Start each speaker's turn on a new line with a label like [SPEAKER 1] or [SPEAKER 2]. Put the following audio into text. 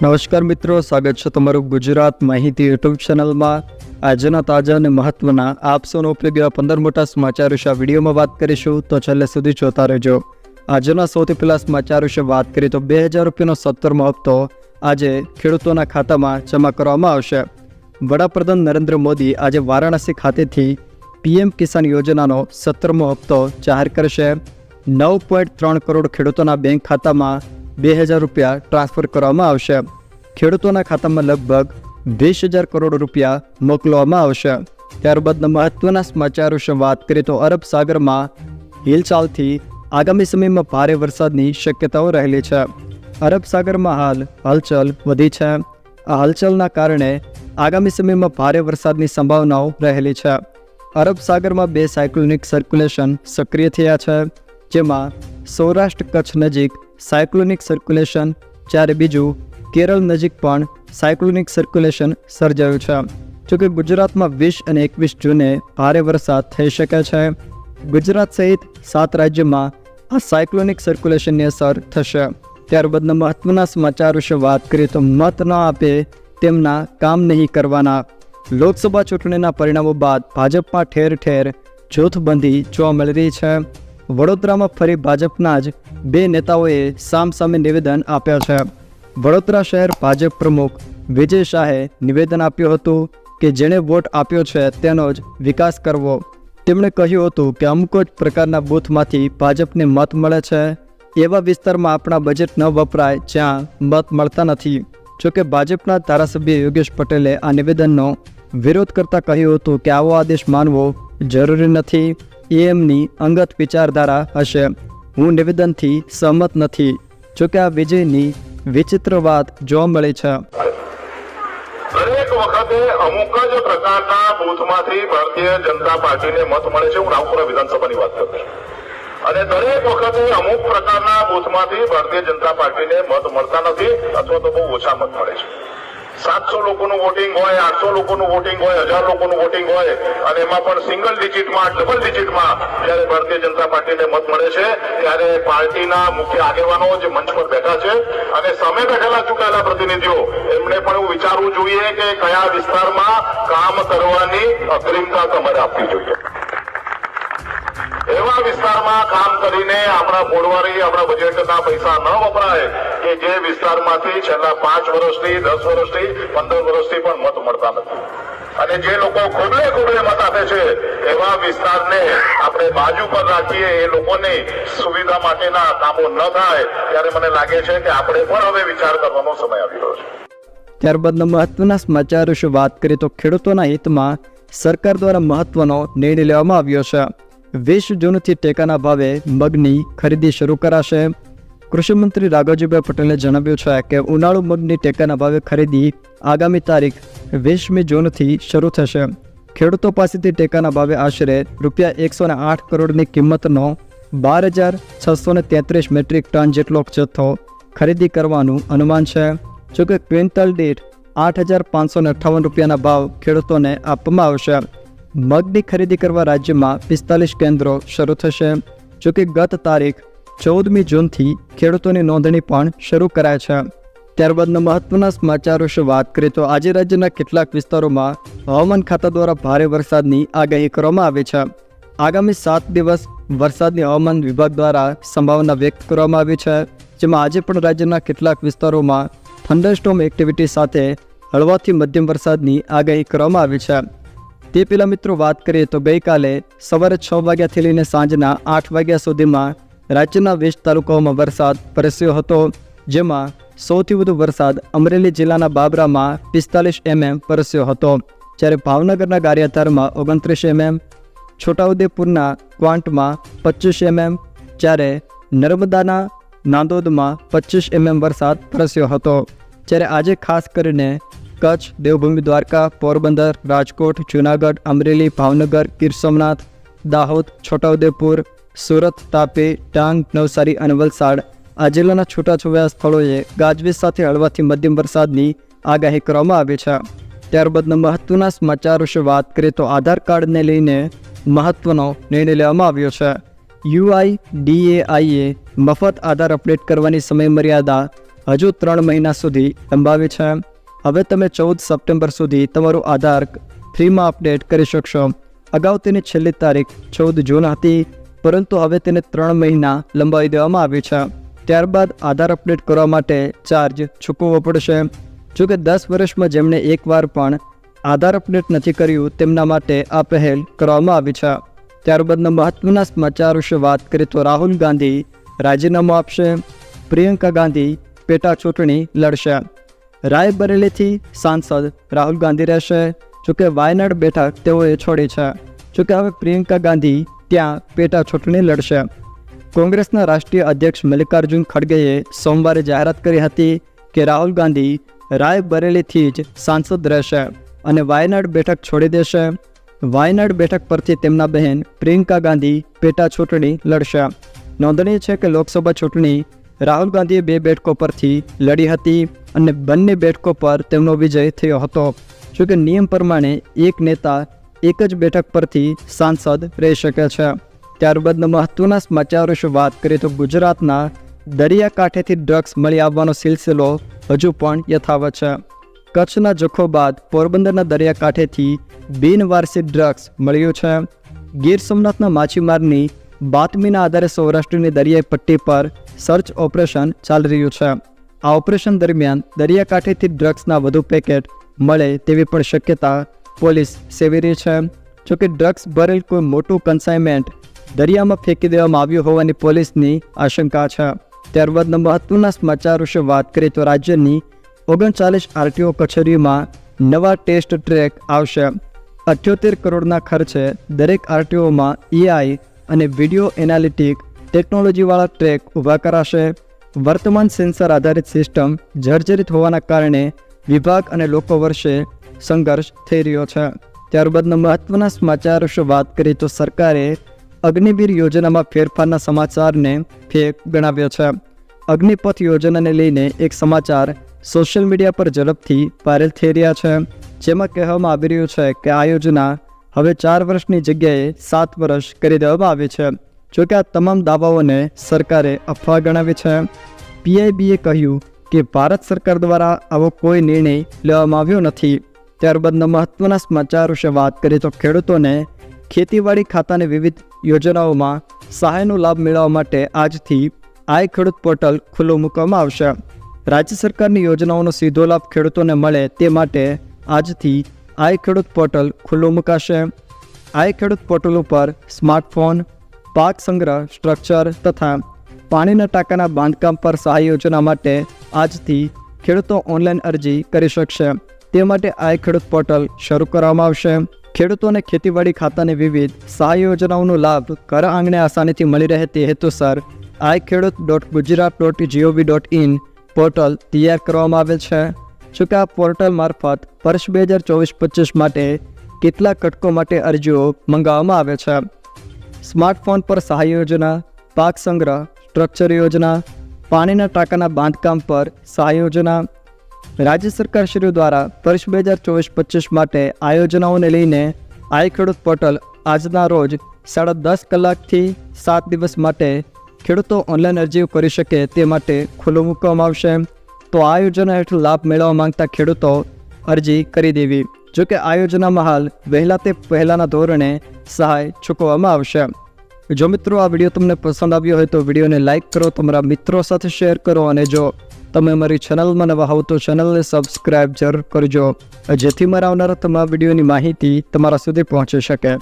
[SPEAKER 1] નમસ્કાર મિત્રો, સ્વાગત છે તમારું ગુજરાત માહિતી યુટ્યુબ ચેનલમાં। આજના તાજા અને મહત્વના આપ સૌનો ઉપયોગી 15 મોટા સમાચાર વિશે વિડીયોમાં વાત કરીશું, તો છેલ્લે સુધી જોતા રહેજો। આજના સૌથી પહેલા સમાચાર વિશે વાત કરીએ તો 2000 રૂપિયાનો 17મો હપ્તો આજે ખેડૂતોના ખાતામાં જમા કરવામાં આવશે। વડાપ્રધાન નરેન્દ્ર મોદી આજે વારાણસી ખાતેથી પીએમ કિસાન યોજનાનો 17મો હપ્તો જાહેર કરશે। 9.3 કરોડ ખેડૂતોના બેંક ખાતામાં 2000 રૂપિયા ટ્રાન્સફર કરવામાં આવશે। ખેડૂતોના ખાતામાં લગભગ 20,000 કરોડ રૂપિયા મોકલવામાં આવશે। ત્યારબાદના મહત્વના સમાચાર વિશે વાત કરીએ તો અરબ સાગરમાં હિલચાલથી આગામી સમયમાં ભારે વરસાદની શક્યતાઓ રહેલી છે। અરબ સાગરમાં હાલ હલચલ વધી છે। આ હલચલના કારણે આગામી સમયમાં ભારે વરસાદની સંભાવનાઓ રહેલી છે। અરબ સાગરમાં 2 સાયક્લોનિક સર્ક્યુલેશન સક્રિય થયા છે, જેમાં સૌરાષ્ટ્ર કચ્છ નજીક સાયક્લોનિક સર્ક્યુલેશન, જ્યારે બીજું કેરળ નજીક પણ સાયક્લોનિક સર્ક્યુલેશન સર્જાયું છે। જોકે ગુજરાતમાં 20 અને 21 જૂને ભારે વરસાદ થઈ શકે છે। ગુજરાત સહિત 7 રાજ્યોમાં આ સાયક્લોનિક સર્ક્યુલેશનની અસર થશે। ત્યારબાદના મહત્વના સમાચાર વિશે વાત કરીએ તો મત ન આપે તેમના કામ નહીં કરવાના। લોકસભા ચૂંટણીના પરિણામો બાદ ભાજપમાં ઠેર ઠેર જૂથબંધી જોવા મળી રહી છે। વડોદરામાં ફરી ભાજપના જ 2 નેતાઓએ સામસામે નિવેદન આપ્યા છે। વડોદરા શહેર ભાજપ પ્રમુખ વિજય શાહે નિવેદન આપ્યું હતું કે જેણે વોટ આપ્યો છે તેનો જ વિકાસ કરવો। તેમણે કહ્યું હતું કે અમુક જ પ્રકારના બૂથમાંથી ભાજપને મત મળે છે, એવા વિસ્તારમાં આપણા બજેટ ન વપરાય જ્યાં મત મળતા નથી। જોકે ભાજપના ધારાસભ્ય યોગેશ પટેલે આ નિવેદનનો વિરોધ કરતા કહ્યું હતું કે આવો આદેશ માનવો જરૂરી નથી, એ એમની અંગત વિચારધારા હશે। હું નિવેદનથી સહમત નથી। જોકે આ વિજયની વિચિત્ર વાત જોવા મળી છે।
[SPEAKER 2] દરેક વખતે અમુક જ પ્રકારના બૂથમાંથી ભારતીય જનતા પાર્ટીને મત મળે છે। હું રાવપુરા વિધાનસભાની વાત કરું છું, અને દરેક વખતે અમુક પ્રકારના બૂથમાંથી ભારતીય જનતા પાર્ટીને મત મળતા નથી, અથવા તો બહુ ઓછા મત મળે છે। 700 લોકોનું વોટિંગ હોય, 800 લોકોનું વોટિંગ હોય, 1000 લોકોનું વોટિંગ હોય, અને એમાં પણ સિંગલ ડિજિટમાં, ડબલ ડિજિટમાં જ્યારે ભારતીય જનતા પાર્ટીને મત મળે છે, ત્યારે પાર્ટીના મુખ્ય આગેવાનો જે મંચ પર બેઠા છે અને સામે બેઠેલા ચૂંટાયેલા પ્રતિનિધિઓ, એમણે પણ એવું વિચારવું જોઈએ કે કયા વિસ્તારમાં કામ કરવાની અગ્રિમતા તમારે આપવી જોઈએ। એવા વિસ્તારમાં કામ કરીને આપણા ફોડવારી, આપણા બજેટના પૈસા ન વપરાય કે જે વિસ્તારમાંથી છેલ્લા 5 વર્ષથી, 10 વર્ષથી, 15 વર્ષથી પણ મત મળતા નથી, અને જે લોકો ખોબલે ખોબલે મત આપે છે એવા વિસ્તારને આપણે બાજુ પર રાખીએ, એ લોકોની સુવિધા માટેના કામો ન થાય, ત્યારે મને લાગે છે કે આપણે પણ હવે વિચાર કરવાનો સમય આવી રહ્યો છે।
[SPEAKER 1] ત્યારબાદના મહત્વના સમાચાર વિશે વાત કરીએ તો ખેડૂતોના હિતમાં સરકાર દ્વારા મહત્વનો નિર્ણય લેવામાં આવ્યો છે। 20 જૂનથી ટેકાના ભાવે મગની ખરીદી શરૂ કરાશે। કૃષિમંત્રી રાઘવજીભાઈ પટેલે જણાવ્યું છે કે ઉનાળુ મગની ટેકાના ભાવે ખરીદી આગામી તારીખ 20મી જૂનથી શરૂ થશે। ખેડૂતો પાસેથી ટેકાના ભાવે આશરે ₹108 કરોડની કિંમતનો 12,633 મેટ્રિક ટન જેટલો જથ્થો ખરીદી કરવાનું અનુમાન છે। જોકે ક્વિન્ટલ દીઠ 8,558 રૂપિયાના ભાવ ખેડૂતોને આપવામાં આવશે। મગની ખરીદી કરવા રાજ્યમાં 45 કેન્દ્રો શરૂ થશે। જોકે ગત તારીખ 14મી જૂનથી ખેડૂતોની નોંધણી પણ શરૂ કરાય છે। ત્યારબાદના મહત્વના સમાચાર વિશે વાત કરીએ તો આજે રાજ્યના કેટલાક વિસ્તારોમાં હવામાન ખાતા દ્વારા ભારે વરસાદની આગાહી કરવામાં આવી છે। આગામી 7 દિવસ વરસાદની હવામાન વિભાગ દ્વારા સંભાવના વ્યક્ત કરવામાં આવી છે, જેમાં આજે પણ રાજ્યના કેટલાક વિસ્તારોમાં થંડરસ્ટોર્મ એક્ટિવિટી સાથે હળવાથી મધ્યમ વરસાદની આગાહી કરવામાં આવી છે। તે પહેલાં મિત્રો વાત કરીએ તો ગઈકાલે સવારે 6 વાગ્યાથી લઈને સાંજના 8 વાગ્યા સુધીમાં રાજ્યના 20 તાલુકાઓમાં વરસાદ વરસ્યો હતો, જેમાં સૌથી વધુ વરસાદ અમરેલી જિલ્લાના બાબરામાં 45 mm વરસ્યો હતો, જ્યારે ભાવનગરના ગારિયાધારમાં 29 mm, છોટાઉદેપુરના ક્વાંટમાં 25 mm, જ્યારે નર્મદાના નાંદોદમાં 25 mm વરસાદ વરસ્યો હતો। જ્યારે આજે ખાસ કરીને કચ્છ, દેવભૂમિ દ્વારકા, પોરબંદર, રાજકોટ, જૂનાગઢ, અમરેલી, ભાવનગર, ગીર સોમનાથ, દાહોદ, છોટાઉદેપુર, સુરત, તાપી, ડાંગ, નવસારી અને વલસાડ આ જિલ્લાના છૂટાછવાયા સ્થળોએ ગાજવીજ સાથે હળવાથી મધ્યમ વરસાદની આગાહી કરવામાં આવી છે। ત્યારબાદના મહત્વના સમાચાર વિશે વાત કરીએ તો આધાર કાર્ડને લઈને મહત્વનો નિર્ણય લેવામાં આવ્યો છે। UIDAIએ મફત આધાર અપડેટ કરવાની સમયમર્યાદા હજુ 3 મહિના સુધી લંબાવી છે. હવે તમે 14 સપ્ટેમ્બર સુધી તમારું આધાર ફ્રીમાં અપડેટ કરી શકશો. અગાઉ તેની છેલ્લી તારીખ 14 જૂન હતી, પરંતુ હવે તેને 3 મહિના લંબાવી દેવામાં આવી છે. ત્યારબાદ આધાર અપડેટ કરવા માટે ચાર્જ ચૂકવવો પડશે. જોકે 10 વર્ષમાં જેમણે એકવાર પણ આધાર અપડેટ નથી કર્યું તેમના માટે આ પહેલ કરવામાં આવી છે. ત્યારબાદના મહત્વના સમાચાર વિશે વાત કરીએ તો રાહુલ ગાંધી રાજીનામું આપશે. પ્રિયંકા ગાંધી પેટા ચૂંટણી લડશે. રાયબરેલીથી સાંસદ રાહુલ ગાંધી રહેશે. જોકે વાયનાડ બેઠક તેઓએ છોડી છે. જોકે હવે પ્રિયંકા ગાંધી ત્યાં પેટા ચૂંટણી લડશે. કોંગ્રેસના રાષ્ટ્રીય અધ્યક્ષ મલ્લિકાર્જુન ખડગેએ સોમવારે જાહેરાત કરી હતી કે રાહુલ ગાંધી રાયબરેલીથી જ સાંસદ રહેશે અને વાયનાડ બેઠક છોડી દેશે. વાયનાડ બેઠક પરથી તેમના બહેન પ્રિયંકા ગાંધી પેટા ચૂંટણી લડશે. નોંધનીય છે કે લોકસભા ચૂંટણી રાહુલ ગાંધીએ 2 બેઠકો પરથી લડી હતી અને બંને બેઠકો પર તેમનો વિજય થયો હતો. જોકે નિયમ પ્રમાણે એક નેતા એક જ બેઠક પરથી સાંસદ રહી શકે છે. ત્યારબાદના મહત્વના સમાચાર વિશે વાત કરીએ તો ગુજરાતના દરિયાકાંઠેથી ડ્રગ્સ મળી આવવાનો સિલસિલો હજુ પણ યથાવત છે. કચ્છના જખો બાદ પોરબંદરના દરિયાકાંઠેથી બિનવારસી ડ્રગ્સ મળ્યું છે. ગીર સોમનાથના માછીમારની બાતમીના આધારે સૌરાષ્ટ્રની દરિયાઈ પટ્ટી પર સર્ચ ઓપરેશન ચાલી રહ્યું છે. આ ઓપરેશન દરમિયાન દરિયાકાંઠેથી ડ્રગ્સના વધુ પેકેટ મળે તેવી પણ શક્યતા પોલીસ સેવી રહી છે. જોકે ડ્રગ્સ ભરેલ કોઈ મોટું કન્સાઇનમેન્ટ દરિયામાં ફેંકી દેવામાં આવ્યું હોવાની પોલીસની આશંકા છે. ત્યારબાદના મહત્વના સમાચાર વિશે વાત કરીએ તો રાજ્યની 39 આરટીઓ કચેરીઓમાં નવા ટેસ્ટ ટ્રેક આવશે. 78 કરોડના ખર્ચે દરેક આરટીઓમાં એઆઈ અને વિડીયો એનાલિટિક ટેકનોલોજીવાળા ટ્રેક ઊભા કરાશે. વર્તમાન સેન્સર આધારિત સિસ્ટમ જર્જરિત હોવાના કારણે વિભાગ અને લોકો વચ્ચે સંઘર્ષ થઈ રહ્યો છે. ત્યારબાદના મહત્વના સમાચાર વિશે વાત કરીએ તો સરકારે અગ્નિવીર યોજનામાં ફેરફારના સમાચારને ફેક ગણાવ્યો છે. અગ્નિપથ યોજનાને લઈને એક સમાચાર સોશિયલ મીડિયા પર ઝડપથી વાયરલ થઈ રહ્યા છે, જેમાં કહેવામાં આવી રહ્યું છે કે આ યોજના હવે 4 વર્ષની જગ્યાએ 7 વર્ષ કરી દેવામાં આવી છે. જોકે આ તમામ દાવાઓને સરકારે અફવા ગણાવી છે. પીઆઈબીએ કહ્યું કે ભારત સરકાર દ્વારા આવો કોઈ નિર્ણય લેવામાં આવ્યો નથી. ત્યારબાદના મહત્વના સમાચાર વિશે વાત કરીએ તો ખેડૂતોને ખેતીવાડી ખાતાની વિવિધ યોજનાઓમાં સહાયનો લાભ મેળવવા માટે આજથી આઈ ખેડૂત પોર્ટલ ખુલ્લું મૂકવામાં આવશે. રાજ્ય સરકારની યોજનાઓનો સીધો લાભ ખેડૂતોને મળે તે માટે આજથી આઈ ખેડૂત પોર્ટલ ખુલ્લું મુકાશે. આઈ ખેડૂત પોર્ટલ ઉપર સ્માર્ટફોન, પાક સંગ્રહ સ્ટ્રક્ચર તથા પાણીના ટાંકાના બાંધકામ પર સહાય યોજના માટે આજથી ખેડૂતો ઓનલાઈન અરજી કરી શકશે. તે માટે આઈ ખેડૂત પોર્ટલ શરૂ કરવામાં આવશે. ખેડૂતોને ખેતીવાડી ખાતાની વિવિધ સહાય યોજનાઓનો લાભ ઘર આંગણે આસાનીથી મળી રહે તે હેતુસર iKheduત.gujarat.gov.in પોર્ટલ તૈયાર કરવામાં આવેલ છે. જોકે આ પોર્ટલ મારફત વર્ષ 2024-25 માટે કેટલાક ઘટકો માટે અરજીઓ મંગાવવામાં આવે છે. સ્માર્ટફોન પર સહાય યોજના, પાક સંગ્રહ સ્ટ્રક્ચર યોજના, પાણીના ટાંકાના બાંધકામ પર સહાય યોજના. રાજ્ય સરકારશ્રીઓ દ્વારા વર્ષ 2024-25 માટે આ યોજનાઓને લઈને આઈ ખેડૂત પોર્ટલ આજના રોજ 10:30 કલાકથી 7 દિવસ માટે ખેડૂતો ઓનલાઈન અરજીઓ કરી શકે તે માટે ખુલ્લું મૂકવામાં આવશે. તો આ યોજના હેઠળ લાભ મેળવવા માંગતા ખેડૂતો અરજી કરી દેવી. જોકે આ યોજનામાં હાલ વહેલા તે પહેલાંના ધોરણે સહાય ચૂકવવામાં આવશે. જો મિત્રો આ વિડીયો તમને પસંદ આવ્યો હોય તો વિડીયોને લાઇક કરો, તમારા મિત્રો સાથે શેર કરો અને જો તમે અમારી ચેનલમાં નવા હોવ તો ચેનલને સબસ્ક્રાઈબ જરૂર કરજો, જેથી મારા આવનારા તમામ વિડીયોની માહિતી તમારા સુધી પહોંચી શકે.